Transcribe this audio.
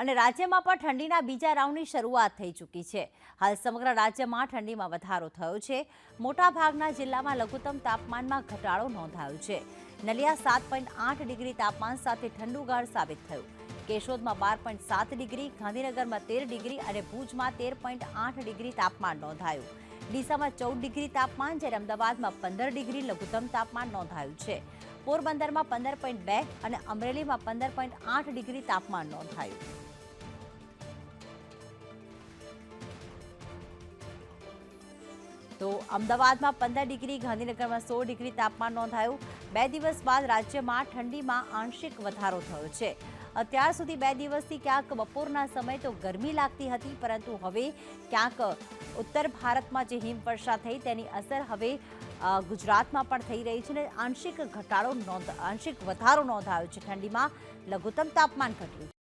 અને રાજ્યમાં પણ ઠંડીના બીજા રાઉન્ડની શરૂઆત થઈ ચૂકી છે। હાલ સમગ્ર રાજ્યમાં ઠંડીમાં વધારો થયો છે। મોટાભાગના જિલ્લામાં લઘુત્તમ તાપમાનમાં ઘટાડો નોંધાયો છે। નલિયા 7.8 ડિગ્રી તાપમાન સાથે ઠંડુગાર સાબિત થયું। કેશોદમાં 12.7 ડિગ્રી, ગાંધીનગરમાં 13 ડિગ્રી અને ભુજમાં 13.8 ડિગ્રી તાપમાન નોંધાયું। ડીસામાં 14 ડિગ્રી તાપમાન, જ્યારે અમદાવાદમાં 15 ડિગ્રી લઘુત્તમ તાપમાન નોંધાયું છે। પોરબંદરમાં 15.2 અને અમરેલીમાં 15.8 ડિગ્રી તાપમાન નોંધાયું। તો અમદાવાદમાં 15 ડિગ્રી, ગાંધીનગરમાં 16 ડિગ્રી તાપમાન નોંધાયું। 2 દિવસ બાદ રાજ્યમાં ઠંડીમાં આંશિક વધારો થયો છે। અત્યાર સુધી 2 દિવસથી ક્યાંક બપોરના સમયે તો ગરમી લાગતી હતી, પરંતુ હવે ક્યાંક ઉત્તર ભારતમાં જે હિમવર્ષા થઈ તેની અસર હવે ગુજરાતમાં પણ થઈ રહી છે અને આંશિક વધારો નોંધાયો છે। ઠંડીમાં લઘુત્તમ તાપમાન ઘટ્યું છે।